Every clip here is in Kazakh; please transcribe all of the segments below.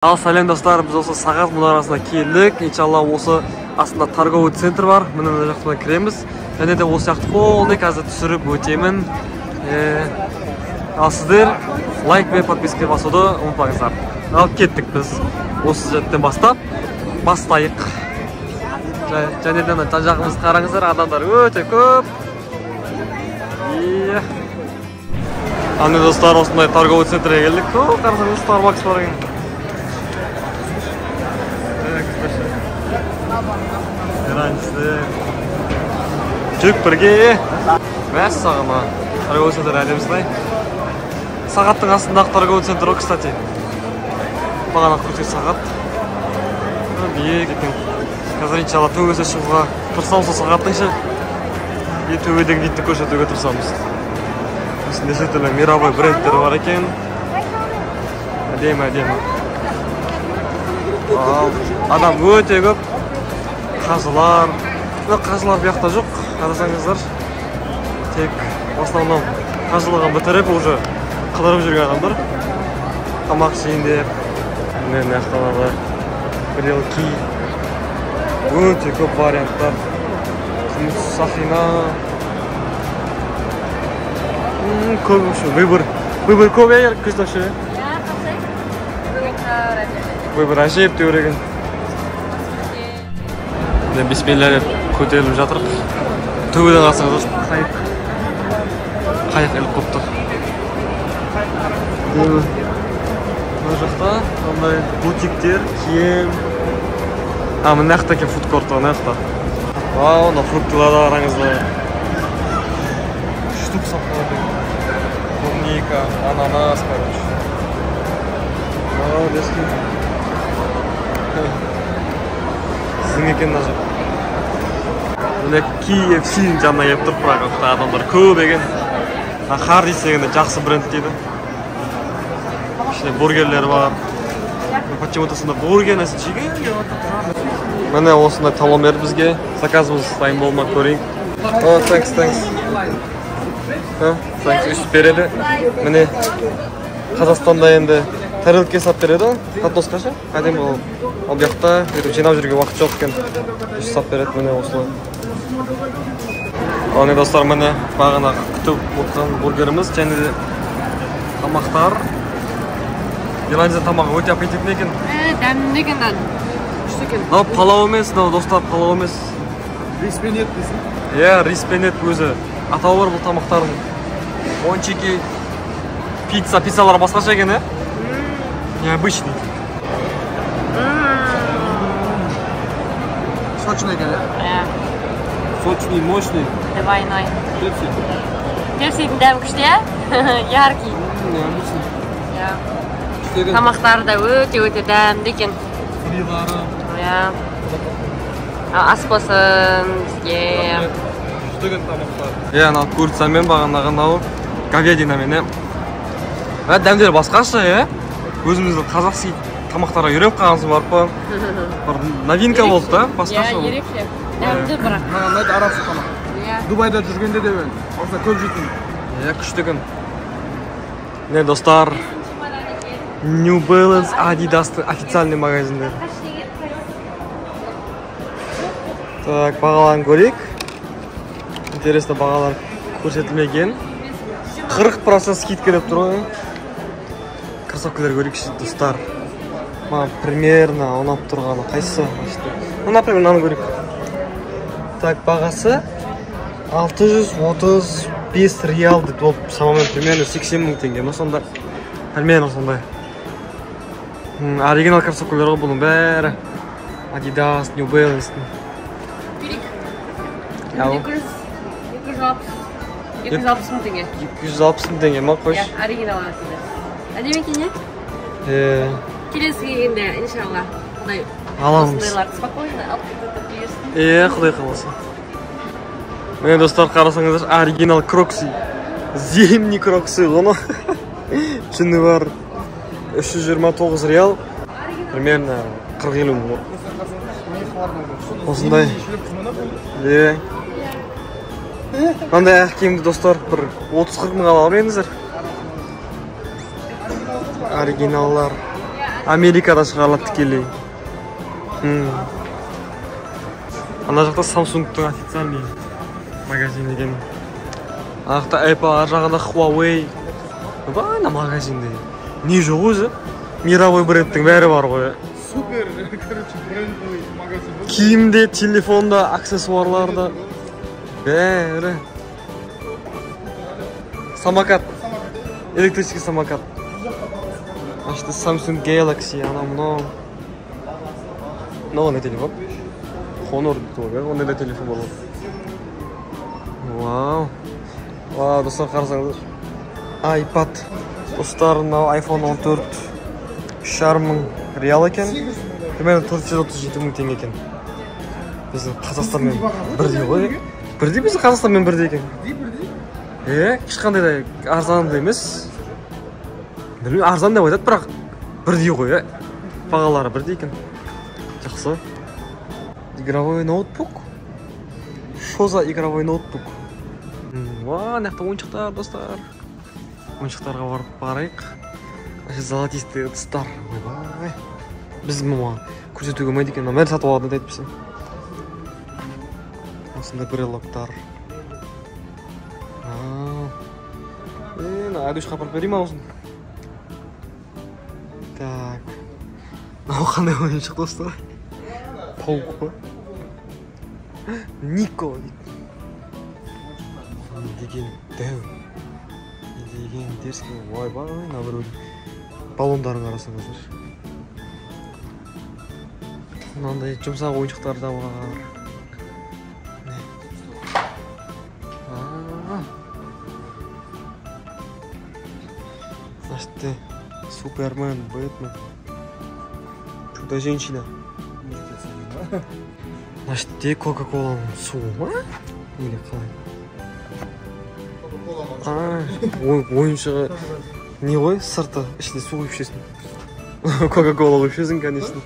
Ал сәлем достар, біз осы Сағат мұнарасына келдік. Иншалла осы астында торговый центр бар. Мына жақтан кіреміз. Және де осы жақты қолды қазір түсіріп өтемін. Ал сіздер лайк пен подписка басуды ұмытпаңыздар. Ал кеттік біз. Осы жаттан бастайық. Және де жан жағымыз қараңыздар, адамдар өте көп. Аны достар, осындай торговый центрге келдік. Қарасаңыз Starbucks бар екен. Жүк бірге мәс сағыма торговый центр әлеміздай. Сағаттың астындағы торговый центр, кстати. Бағана күртек сағат. Бие кеткен. Қазір иншалла төбесі шығуға тұрсамыз сағаттың ше. Төбедегі битті көрсетуге тұрсамыз. Неше түрлі мировой брендтер бар екен. Әдемі. Адам өте көп. Қазылар. Қазылар бұяқта жоқ. Қарасаңыздар. Тек в основном қазылыған бітіріп уже қыдырып жүрген адамдар. Тамақ жейіндер. Мен ақталады. Грилки. Өте көп варианттар. Күміс сақина. Көп үшін. Выбор көп әйер күздақшы. Выбор әжеп деуреген. Бисмилля көтеріліп жатыр. Төбеден қарасаңыз қайық іліп қойыпты. Бұл жақта ондай бутиктер, киім. Мына жақта екен фудкорт мына жақта. Мына фруктыларды қараңыздар. Штук сатылады. Клубника, ананас, короче. Дески. Сіздің екен даже. Мына KFC-дің жанына еп тұрып бірақ адамдар көп екен. Харди дегенде жақсы бренд дейді. İşte burgerler var. Почему-то сонда бургер нәрсе жеген. Міне осындай талон берді бізге. Заказымыз дайын болмақ көрейік. Thanks. Үстіп береді. Міне Қазақстанда енді тарелке сап береді. Қатноска ше? Әдемі ол. Ол бұяқта жинап жүрген уақыт жоқ екен. Үш сап береді міне осылай. Оны достар, міне бағана күтіп отырған бургеріміз және де тамақтар. Еландия тамағы өте аппетитті екен. Дәмді екен. Күшті екен. Мынау палау емес, достар, палау емес. Рис пен ет дейсің? Иә, рис пен ет өзі. Атауы бар бұл тамақтардың. Пончики, пиццалар басқаша екен, ә? Необычный. Сочный екен, ә? Сочный, мощный. Двойной. Пепси. Пепсидің дәмі күшті, ә? Яркий. Необычный. Тамақтары да өте дәмді екен. Фрилары. Аспасын. Жүздеген тамақтар. Анау курицамен бағанағанау говядинамен. Дәмдері басқаша, өзіміздің қазақсы тамақтарға үйреніп қалғанымыз бар па? Новинка болды да, басқаша болды. Ерекше. Дәмді бірақ. Мынандай арабша тамақ. Дубайда жүргенде де мен осында көп жейтін. Күшті екен. Не, достар, New Balance, Adidas'tың официальный магазиндер. Так, бағаларын көрейік. Интересно, бағалар көрсетілмеген. 40% скидка деп тұр ғой. Кроссовкалар көрейік, достар. Примерно ұнап тұрғаны қайсысы? Например, мынаны көрейік. Так, бағасы 635 реал деп болып, шамамен примерно 80 мың теңге. Сонда, примерно сондай. Оригинал кроссовкалар ғой бұның бәрі. Adidas, New Balance'тың. 260 мың теңге. 260 мың теңге ма қойш? Оригинал арасында. Әдемі екен, келесі келгенде, иншалла, құдай аламыз. осындайларды спокойно алып кетіп берсін. Құдай қаласа. Міне достар, қарасаңыздар, оригинал крокси. Зимний крокси ғыны. Шыны бар 329 реал. Примерно 40-50 мың. Осындай. Мынандай әкемді достар, бір 30-40 мың ала алмайыңыздар. Оригиналлар. Америкада шығарылады тікелей. Ана жақта Samsung'тың официальный магазин екен. Ана жақта Apple, ар жағында Huawei. Ана магазинде. Не жоқ өзі? Мировой брендтің бәрі бар ғой. Супер, короче, брендовый магазин. Киімде, телефонда, аксессуарларда бәрі. Самокат. Электрический самокат. Ашты Samsung Galaxy, ана мынау. Мынау не телефон? Honor дейді ғой, ондай да телефон болады. Вау. Вау, достар қарасаңыздар. iPad. Достар, мынау iPhone 14 3,5 реал екен. Примерно 437 мың теңге екен. Біздің Қазақстанмен бірдей ғой. Бірдей біздің Қазақстанмен бірдей екен. Ешқандай да арзан да емес. Білмеймін, арзан деп айтады, бірақ бірдей ғой, бағалары бірдей екен. Жақсы. Игровой ноутбук. Что за игровой ноутбук? Ва, мына ойыншықтар, достар. Ойыншықтарға барып барайық. Золотистый ыдыстар. Ойбай. Біз мама көрсетуге болмайды екен. Бәрі сатып алады дейді бізде. Осындай брелоктар. Айдушқа апарып берейін ма осыны? Так. Мынау қандай ойыншық, достар? Паук қой. Нико дейді. Не деген дәу. Не деген дерске. Ойбай, мына біреудің баллондарын қарасаңыздар. Мынандай жұмсақ ойыншықтар да бар. Значит, Супермен, Бэтмен. Чудо-женщина. Значит, Кока-Коланың суы ма? Или қалай? Ойыншығы не ғой? Сырты, ішінде су құйып ішесің. Кока-Кола құйып ішесің, конечно.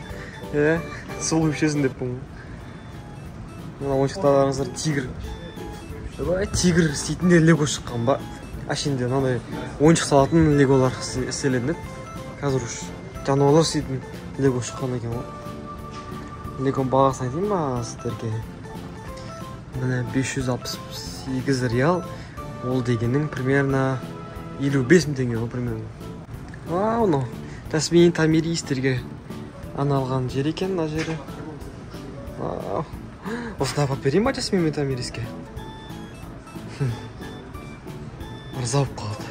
Су құйып ішесің деп бұл. Мына ойыншықтарыңыздар тигр. Тигр істейтінде лего шыққан ба? Ашінде мынандай ойыншық салатын леголар істелінеді. Қазір үш жануарлар істейтін лего шыққан екен ғой. Легон бағасын айтайын ба сіздерге? Міне 568 реал. Ол дегеннің примерно 55 мың теңге ғой примерно. Вау, мынау Тасмин Тамиристерге арналған жер екен мына жері. Вау. Осыны апарып берейін ба Тасмин Тамириске? Ырза болып қалды.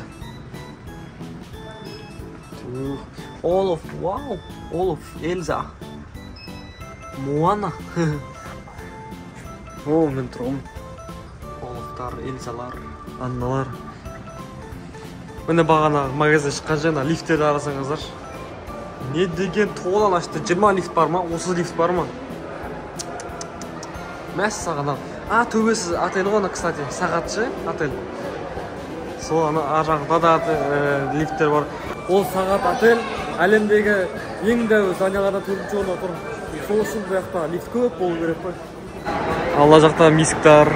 Олаф, вау, Олаф, Эльза, Моана. О, мен тұрғым. Олафтар, Эльзалар, Анналар. Міне бағана магазин шыққан жайна лифттерді арасаңыздар. Не деген тоғылан ашты? 20 лифт бар ма? 30 лифт бар ма? Мәс сағана. Төбесі отель ғой, кстати, сағатшы отель. Сол ар жағында да лифттер бар. Ол сағат отель әлемдегі ең дәу зданияларда 4-ші орында тұр. Сол үшін бұл жақта лифт көп болу керек қой. Алла жақта мисктар.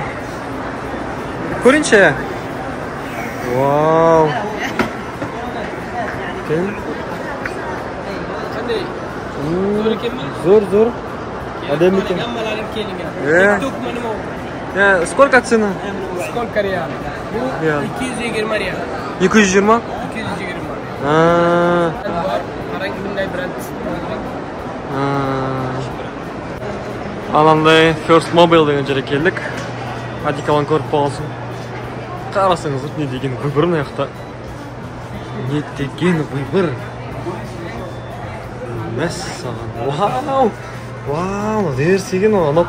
Көрейінші. Вау. Зор. Әдемі екен. Сколько цена? Сколько реал? 220 реал. 220? 220 реал. Анандай First Mobile деген жерге келдік. Одеколон көріп болғансын. Қарасаңыздар, не деген выбор мына жақта. Не деген выбор. Мәссаған. Вау, дерсеген ол анап.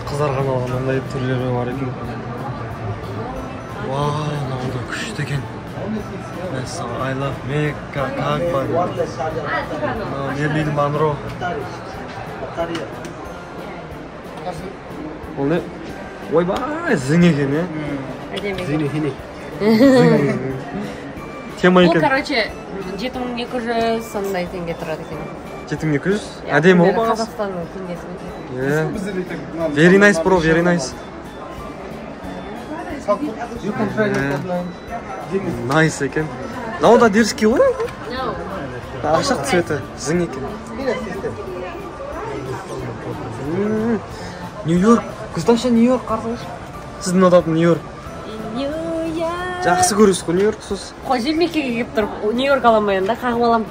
Қыздарға арналған ондай түрлері бар екен. Вау, мынау күшті екен. Мәссаған, I love Mecca, Кагба. Мерлин Монро. Ол не? Ойбай, зің екен, Әдемі. Тема Бұл, екен. короче, 7200 сондай теңге тұрады екен. 7200? Әдемі ол бағасы? Қазақстанның теңгесі. Very nice, bro, very nice. Nice екен. Мынау да дерзкий ғой? Ашық цветі. Сіздің екен. Нью-Йорк. Күзтанша Нью-Йорк қарсыңыз. Сіздің ұнататын Нью-Йорк. Нью-Йорк. Жақсы көресіз ғой Нью-Йорк сіз. Қожел мекеге келіп тұрып, Нью-Йорк аламайын да, қағым алам.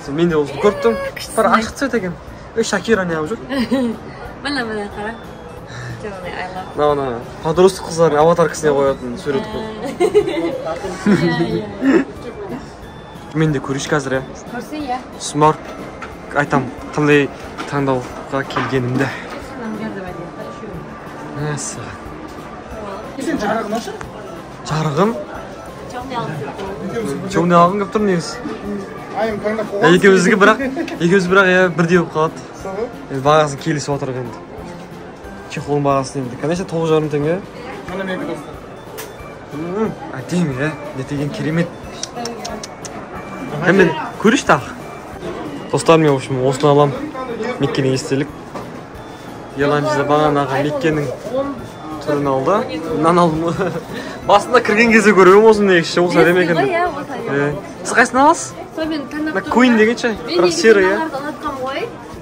Мен де осыны көріп тұрмын. Бір ашық цвет екен. Шакира не алып жүр? Міне қара. Мына подростық қыздардың аватаркасына қоятын сурет қой. Мен де көрейінші қазір, иә. Көрсе, иә. Смарт айтам, қандай таңдауға келгенімді. Мәсі. Сен жарығын ашы? Жарығын? Чоғын алғын көп тұр негіз. Айым таңдап қоған. Екеуіміз бірақ бірдей болып қалады. Бағасын келісіп отырып енді. Чехолың бағасын енді. Конечно, 9,5 теңге. Mana menga dostlar. Әдемі, не деген керемет. Мен көріш тағы. Достар, мен, в общем, осыны алам. Меккенің естелік. Ирландияда бағанағы Меккенің түрін алды. Мынаны алдым. Басында кірген кезде көрем осыны негізші. Осы әдемі екен. Сіз қайсыны аласыз? Queen деген ше. Бірақ сері, иә.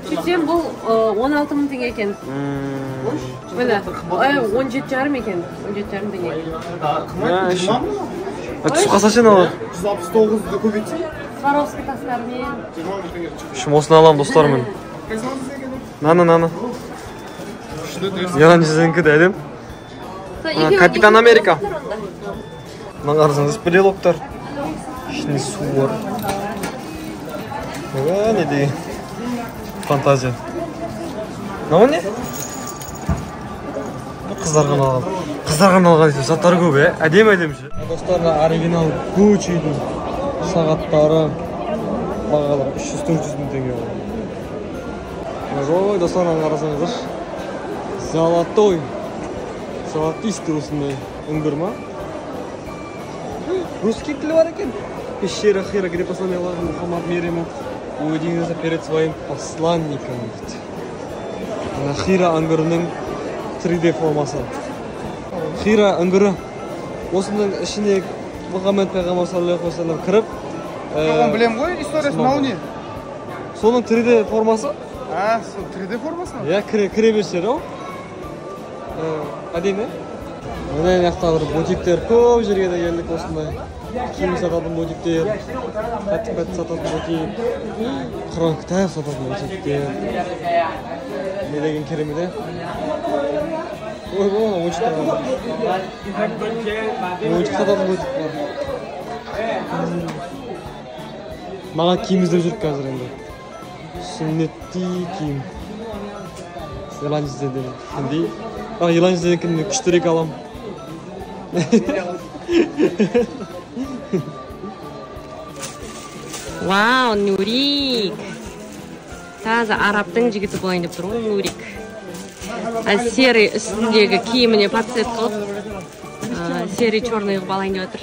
Сөйтсем бұл 16.000 теңге екен. Міне, 17,5 екен. 17,5 теңге. Түсіп қалса сен алады. 169'ды көбейтсе. Сваровский тастармен. Шым осыны алам достармен. Наны. Ирландиясыныңкі де әдем. Капитан Америка. Мына қарасаңыз брелоктар. Ішінде су бар. Не деген фантазия. Мынау не? Қыздарға алған заттары көп, әдем-әдем ше. Достарына оригинал Gucci'дің сағаттары бағалар 300-400 мың теңге бар. Ой, достарына қарасаңыздар. Золотистый осындай үңгір ма? Русский тілі бар екен. Пещера Хира, где посланный Мухаммад Мерему уединился перед своим посланником. Хира үңгірінің 3D формасы. Хира үңгірі осының ішіне Мұхаммед пайғамбар саллаллаху алейхи ва саллям кіріп, Оған білем ғой, историясы мынау не? соның 3D формасы? Сол 3D формасы ма? Иә, кіре берсер, ау. Әдемі? Мына жақта бір бутиктер көп жерге де келдік осындай. Киім сататын бутиктер, пәт сататын бутик, Құран кітап сататын бутиктер. Не деген керемет, е? Ой, ойыншық сататын бутик бар. Маған киім іздеп жүріп қазір енді. Сүннетті киім. Ирландиядан кіндей. Бірақ Ирландиядан кіндей күштерек алам. Вау, Нурик. Таза арабтың жігіті болайын деп тұр ғой, Нурик. Серый үстіндегі киіміне подсвет қылып, серый черный қылып алайын деп отыр.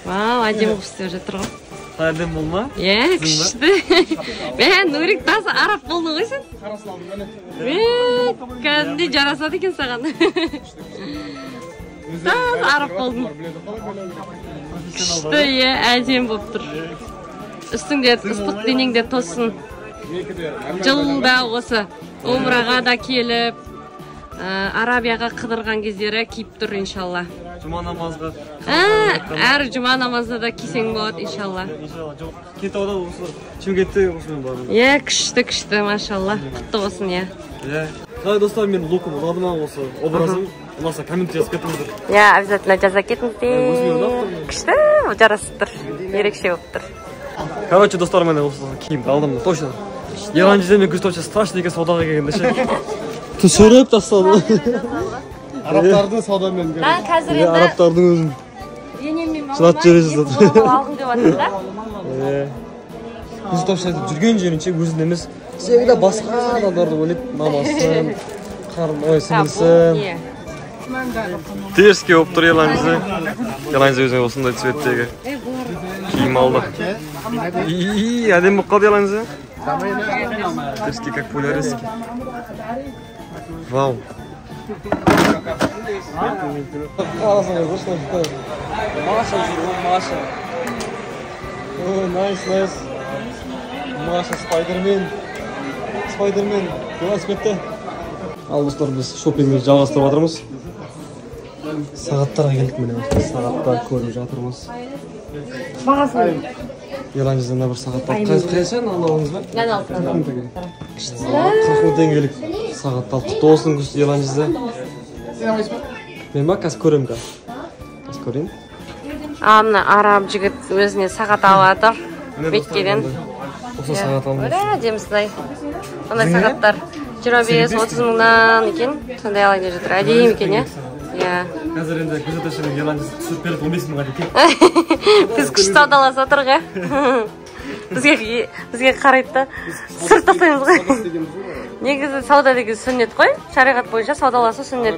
Вау, әдемі қып істеп жатыр ғой. Әдем бол ма? Иә, күшті. Нурик таза араб болды ғой сен? Кәдімде жарасады екен саған. Таза араб болдың. Күшті, әдем болып тұр. Үстіңде ыстық денеңде тосын. Жылда осы умраға да келіп, Арабияға қыдырған кездері киіп тұр, иншалла. Жұма намазға. Әр жұма намазда да кисең болады, иншалла. Кетауда осы Шымкентте осымен бардым. Күшті, машалла. Құтты болсын, Қалай достар, мен лукым ұнадым осы образым. Ұнаса коммент жазып кетіңіздер. Обязательно жаза кетіңіздер. Күшті, жарасып тұр. Ерекше болып тұр. Короче, достар, мен осы киімді алдым, точно. Ирландияда мен күз страшный екен саудаға келгенде ше. Түсіріп тастады. Арабтардың саудамен көріп. Қазір енді арабтардың өзін енеммен жылап жүресіз. алғым деп жатыр да. Күз жүрген жерінше өзін емес, всегда басқа адамдарды ойлайды, мамасын, сіңілсін. Теріске болып тұр Ирландияда. Ирландия өзіне осындай цветтегі киім алды. Әдем болып қалды Ирландия. Теріске как поляриске. Вау. Маша жүр, Маша. Nice. Маша Spider-Man. Велосипедте. Ал достар, біз шопингімізді жалғастырып жатырмыз. Сағаттарға келдік міне. Сағаттар көріп жатырмыз. Бағасын. Еланжызда бір сағат бар. Қайсы алуыңыз ба? Мен алып тұрмын. 40 мың теңгелік сағат алып. Құтты болсын күшті Еланжызда. Мен ба? Қазір көремін қазір. Қазір көрейін. Мына араб жігіт өзіне сағат алады. Меккеден. Осы сағат алып. Әдемісілай. Ондай сағаттар 25-30 мыңнан екен. Сондай алайын деп жатыр. Әдейі екен, иә? Қазір енді күзетушінің Еланжызда түсіріп береді 15 мыңға екен. Біз күшті саудаласып отырық, бізге қарайды да сырт тастаймыз ғой. Негізі сауда деген сүннет қой. Шариғат бойынша саудаласу сүннет.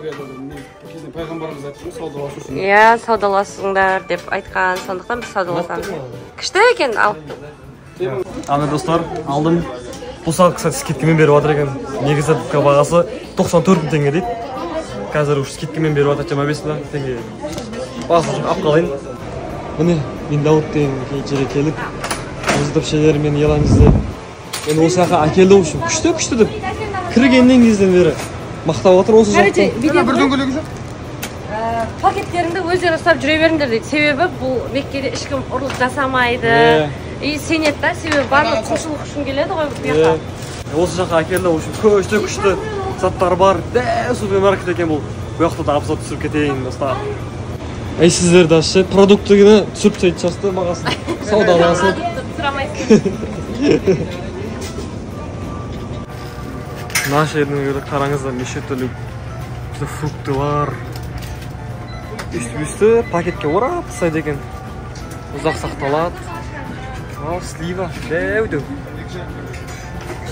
Пайғамбарымыз айтты, саудаласу үшін. Иә, саудаласыңдар деп айтқан. Сондықтан біз саудаласамыз. Күшті екен, ал. Ана достар, алдым. Бұл сағат, кстати, скидкамен беріп жатыр екен. Негізі бағасы 94 мың теңге дейді. Қазір уж скидкамен беріп жатыр 25 мың теңге. Бағасы алып қалайын. Міне, мен Дауыт деген жерге келіп, мұздып шелер мен Еланжызды. Енді осы жаққа әкелді үшін күшті деп. Кіргеннен кезден бері мақтап отыр осы жақта. Бір дөңгелегі жоқ. Пакеттеріңді өздері ұстап жүре беріңдер дейді. Себебі бұл Меккеде ешкім ұрлық жасамайды. И сенеді да, себебі барлық құлшылық үшін келеді ғой бұл жаққа. Осы жаққа әкелді үшін күшті заттар бар. Супермаркет екен бұл. Бұл жақта да обзор түсіріп кетейін достар. Сіздер де ше продуктыгіні түсіріп тастайды шасты мағасын. Саудаласып. Сұрамайсың. Наш жердің қараңыздар, неше түрлі фруктылар. Үсті пакетке орап тастайды екен. Ұзақ сақталады. Ал слива, дәу.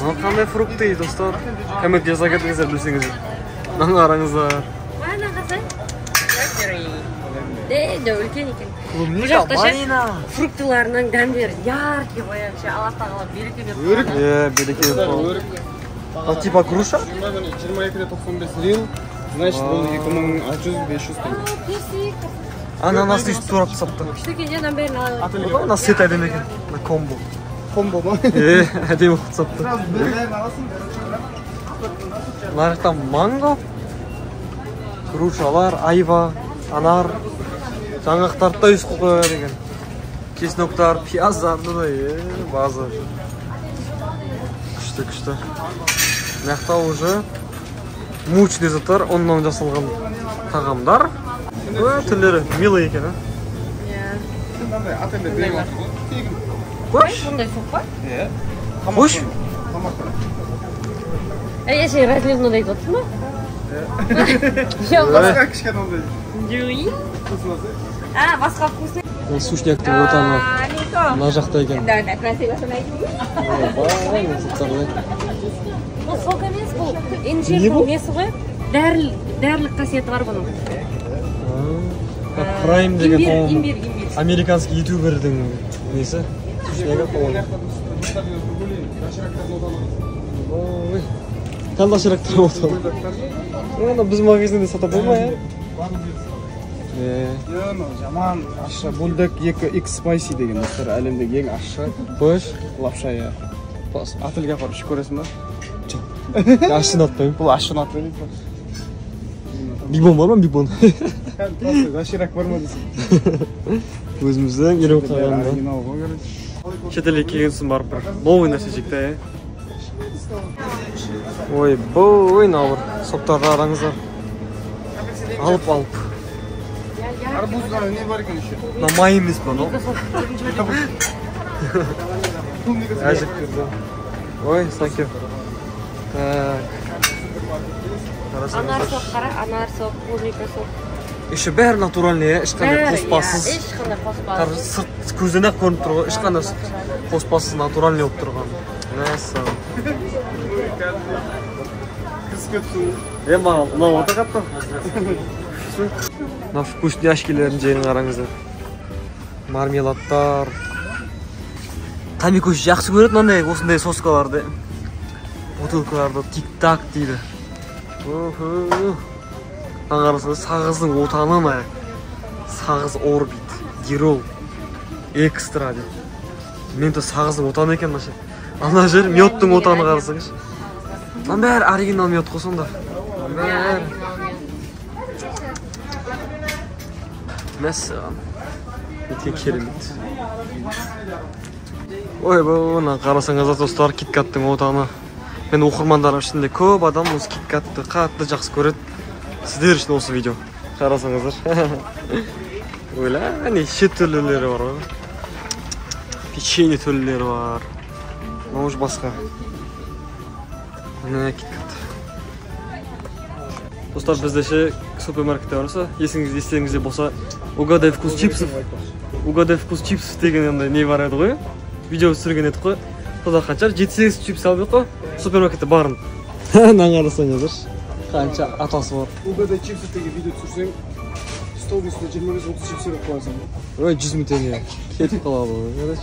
Ал қандай фрукты достар. Коммент жаза кетіңіздер білсеңіздер. Мына қараңыздар. Мана қызай. Дәу үлкен екен. Бұл жақта ше фруктыларының дәмдері яркий боянша. Алла тағала береке беріп. Өрік? Береке беріп. Ал типа груша? 22,95 рил. Значит, бұл 2600-500 теңге. Персик. Ананасты үсті турап тастапты. Күшті нан берін алайын. Ана сет әдем екен. Комбо. Комбо ба? Әдем ұқыт тастапты. Нарықтан манго, грушалар, айва, анар, жаңақтарды үст қоя деген. Чесноктар, пияздарды да, базы. Күшті. Мақта уже мучный заттар, оннан жасалған тағамдар. Түрлері милый екен, Қош? Бұндай соқ па? Қош? Әйешей разливно да айтып отырсың ба? Басқа кішкен ондай. Жуи? Басқа вкусный. Ол сушняктың отаны мына жақта екен. Да, красиво найдем. Бұл сок емес, бұл инжирдің несі ғой? Дәрілік қасиеті бар бұның. Прайм деген имбир. американский ютубердің несі? Сушняга, по-моему. Қандай шырақтар отаны? Оны біз магазинде сата болмай, Жаман ашша бульдог 2X Spicy деген достар, әлемдегі ең ашша Қош? лапша, Ательге апарып ішіп көресің ба? Ашын атпаймын. Бұл ашын атпаймын. Бигбон бар ма, бигбон? Даширак бар ма десің? Өзіміздің үйреніп қалғанында. Шетелге келгенсін барып бір новый нәрсе жекті, Ой, бой, науыр. Соқтарды араңыздар. Алып. Арбузда не бар екен еще? На май емес па, но? Әжік көрді. Ой, сәке. Анар соқ қара, анар соқ, клубника соқ. Еще бәрі натуральный, ешқандай қоспасыз. Ешқандай қоспасыз. Сырт көзден ақ көрініп тұрған, ешқандай қоспасыз натуральный болып тұрған. Мәссаған. Маған ұнау ота қапты. Мына вкусняшкелердің жайын қараңыздар. Мармеладтар. Тамикош жақсы көреді мынандай осындай соскаларды. Бутылкаларды тик-так дейді. Қарасаңыз сағыздың отаны ма? Сағыз орбит, дирол, экстра дейді. Мен сағыздың отаны екен мына. Ана жер мёттың отаны қарасаңыз. Lan bәрі оригинал мёт қой сонда. Мәссаған. Өте керемет. Ой, бұны қарасаңыз достар, KitKattың отаны. Мен оқырмандарым ішінде көп адам осы KitKatты қатты жақсы көреді. Сіздер үшін осы видео. Қарасаңыздар. Ойла, неше түрлілері бар ғой. Печенье түрлілері бар. Может басқа. Міне KitKat. Достар, бізде ше супермаркетте барса, естеріңізде болса, угадай вкус чипсов. Угадай вкус чипсов деген не бар еді ғой. Видео түсірген едік қой. Сода қанша 7-8 чипс алып қой. Супермаркетте барын. Мына қарасаңыздар. Қанша атасы бар. Угадай чипсов деген видео түсірсең, столдың үстіне 25-30 чипс алып қоясың. Ой, 100 мың теңге. Кетіп қалады ғой.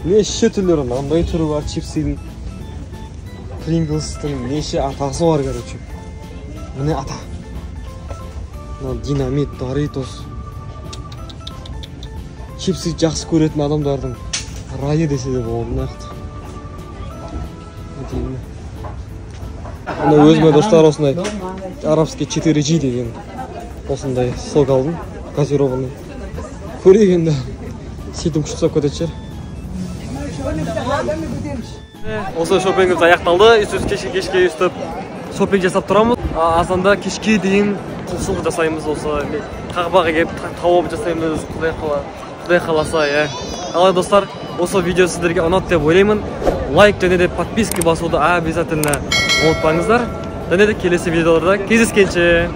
Неше түрлері, мынандай түрі бар чипсының. Принглстың неше атасы бар, короче. Міне ата. Динамит, Doritos. Чипсы жақсы көретін адамдардың райы десе де болады, нақты. Ана өзіме достар осындай арабский 4G деген осындай сок алдым, газированный. Көрегенде сөйтіп күшті сап кетеді шығар. Осы шопингіміз аяқталды. Кешке өстіп шопинг жасап тұрамыз. Азанда кешке дейін құлшылық жасаймыз. Осы қағбаға келіп тауып жасаймыз. Құдай қаласа, иә. Ал достар, осы видео сіздерге ұнады деп ойлаймын. Лайк және де подписка басуды обязательно ұмытпаңыздар. Және де келесі видеоларда кездескенше.